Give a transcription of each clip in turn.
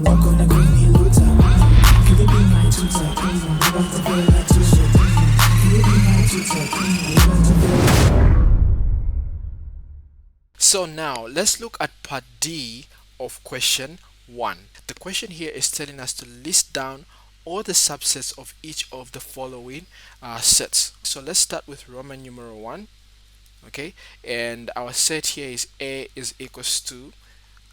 So now let's look at part D of question 1. The question here is telling us to list down all the subsets of each of the following sets. So let's start with Roman numeral 1. Okay, and our set here is A is equals to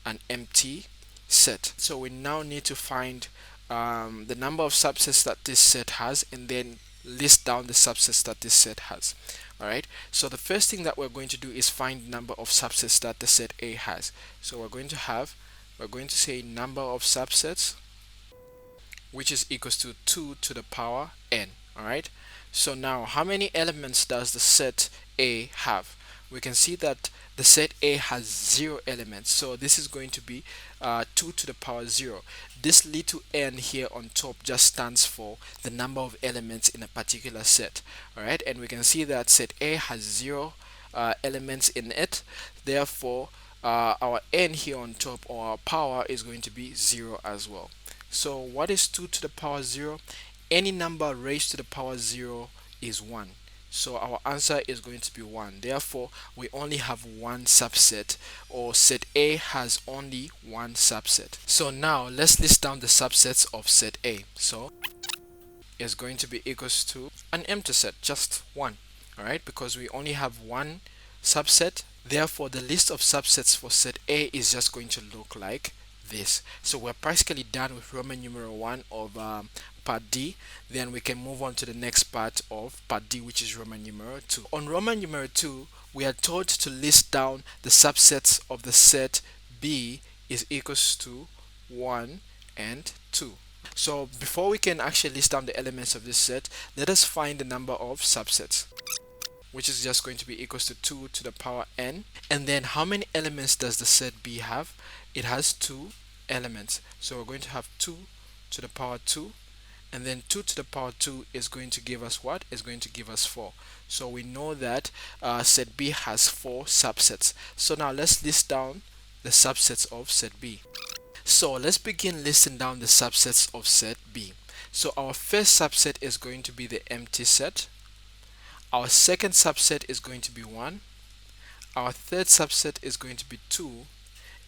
an empty set. So we now need to find the number of subsets that this set has and then list down the subsets that this set has. Alright, so the first thing that we're going to do is find the number of subsets that the set A has. So we're going to say number of subsets, which is equals to 2 to the power n. Alright, so now how many elements does the set A have? We can see that the set A has 0 elements, so this is going to be 2 to the power 0. This little n here on top just stands for the number of elements in a particular set. Alright, and we can see that set A has 0 elements in it, therefore our n here on top, or our power, is going to be 0 as well. So what is 2 to the power 0? Any number raised to the power 0 is 1. So our answer is going to be 1. Therefore, we only have one subset, or set A has only one subset. So now let's list down the subsets of set A. So is going to be equals to an empty set, just one. Alright, because we only have one subset, therefore the list of subsets for set A is just going to look like this. So we're practically done with Roman numeral 1 of part D. Then we can move on to the next part of part D, which is Roman numeral 2. On Roman numeral 2, we are told to list down the subsets of the set B is equals to 1 and 2. So before we can actually list down the elements of this set, let us find the number of subsets, which is just going to be equals to 2 to the power n. And then how many elements does the set B have? It has 2 elements, so we're going to have 2 to the power 2, and then 2 to the power 2 is going to give us what? Is going to give us 4. So we know that set B has 4 subsets. So now let's list down the subsets of set B. So let's begin listing down the subsets of set B. So our first subset is going to be the empty set. Our second subset is going to be 1. Our third subset is going to be 2.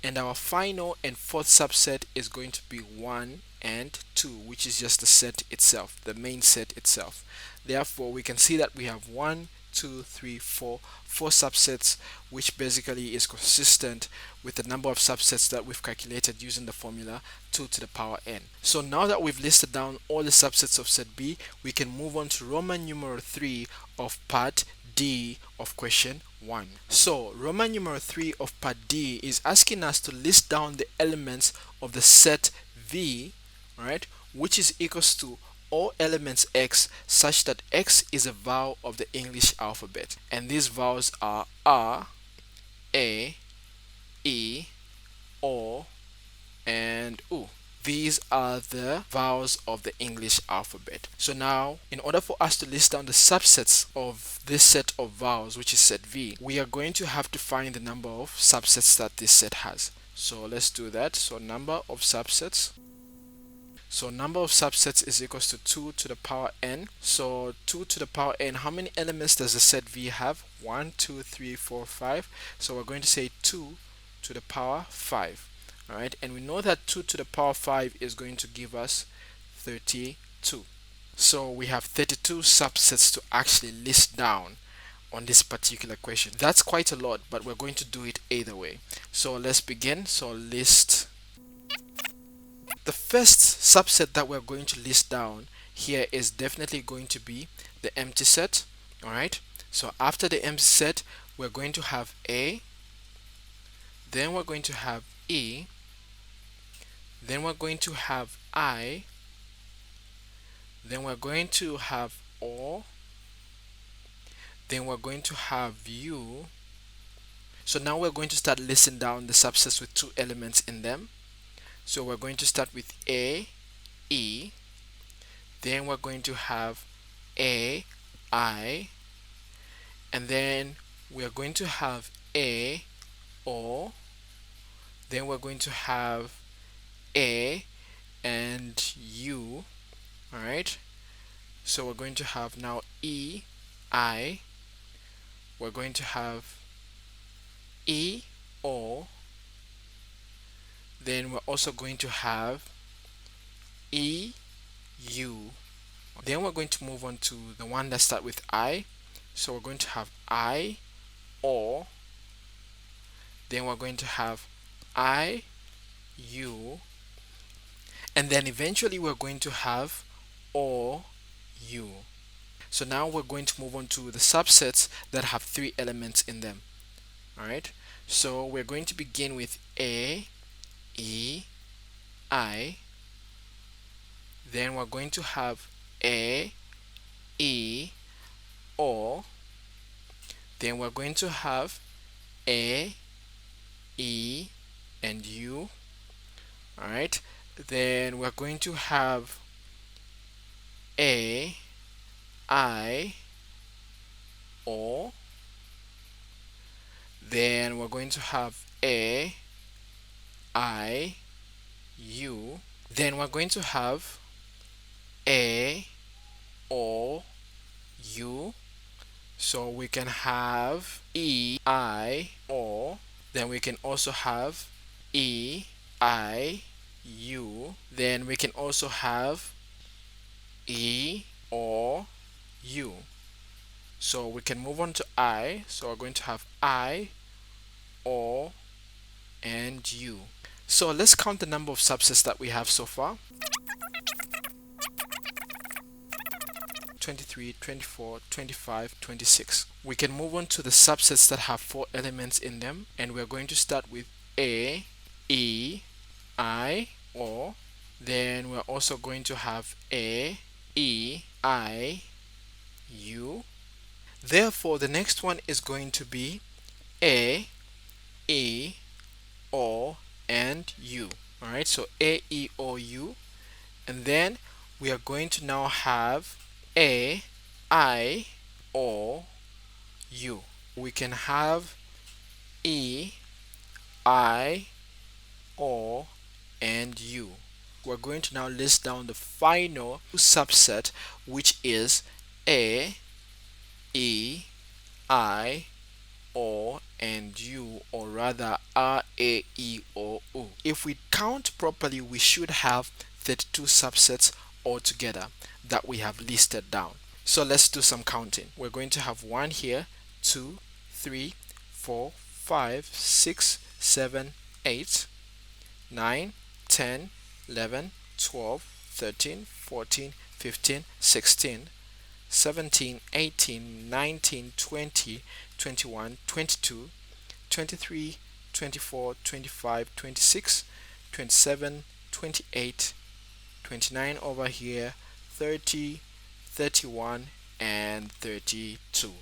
And our final and fourth subset is going to be 1 and 2, which is just the set itself, the main set itself. Therefore, we can see that we have 1, 2, 3, 4 subsets, which basically is consistent with the number of subsets that we've calculated using the formula 2 to the power n. So now that we've listed down all the subsets of set B, we can move on to Roman numeral 3 of part D of question 1. So Roman numeral 3 of part D is asking us to list down the elements of the set V, right, which is equals to all elements X such that X is a vowel of the English alphabet, and these vowels are R, A, E, O, and U. These are the vowels of the English alphabet. So now, in order for us to list down the subsets of this set of vowels, which is set V, we are going to have to find the number of subsets that this set has. So let's do that. So number of subsets. So number of subsets is equals to 2 to the power n. So 2 to the power n, how many elements does the set V have? 1, 2, 3, 4, 5. So we're going to say 2 to the power 5. Alright, and we know that 2 to the power 5 is going to give us 32. So we have 32 subsets to actually list down on this particular question. That's quite a lot, but we're going to do it either way. So let's begin. So list. The first subset that we're going to list down here is definitely going to be the empty set. Alright, so after the empty set, we're going to have A, then we're going to have E, then we're going to have I, then we're going to have O, then we're going to have U. So now we're going to start listing down the subsets with 2 elements in them. So we're going to start with A, E, then we're going to have A, I, and then we're going to have A, O, then we're going to have A, and U. All right, so we're going to have now E, I. We're going to have E, O. Then we're also going to have E, U. Then we're going to move on to the one that starts with I. So we're going to have I, O. Then we're going to have I, U. And then eventually we're going to have O, U. So now we're going to move on to the subsets that have three elements in them. Alright, so we're going to begin with A, E, I. Then we're going to have A, E, O. Then we're going to have A, E, and U. Alright, then we're going to have A, I, O. Then we're going to have A, I, U. Then we're going to have A, O, U. So we can have E, I, O. Then we can also have E, I, U. Then we can also have E, O, U. So we can move on to I. So we're going to have I, O, and U. So let's count the number of subsets that we have so far. 23, 24, 25, 26. We can move on to the subsets that have four elements in them, and we're going to start with A, E, I, O. Then we're also going to have A, E, I, U. Therefore, the next one is going to be A, E, O, and U. Alright, so A, E, O, U. And then we are going to now have A, I, O, U. We can have E, I, O, and U. We're going to now list down the final subset, which is A, E, I, O, and U, or rather R, A, E, O, U. If we count properly, we should have 32 subsets altogether that we have listed down. So let's do some counting. We're going to have 1 here, 2, 3, 4, 5, 6, 7, 8, 9, 10, 11, 12, 13, 14, 15, 16, 17, 18, 19, 20, 21, 22, 23, 24, 25, 26, 27, 28, 29 over here, 30, 31, and 32.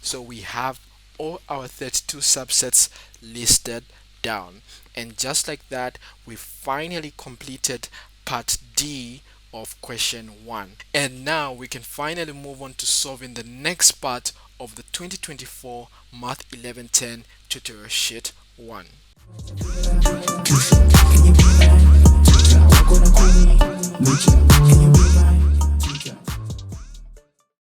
So we have all our 32 subsets listed down. And just like that, we finally completed part D of question 1. And now we can finally move on to solving the next part of the 2024 Math 1110 tutorial sheet 1. Can you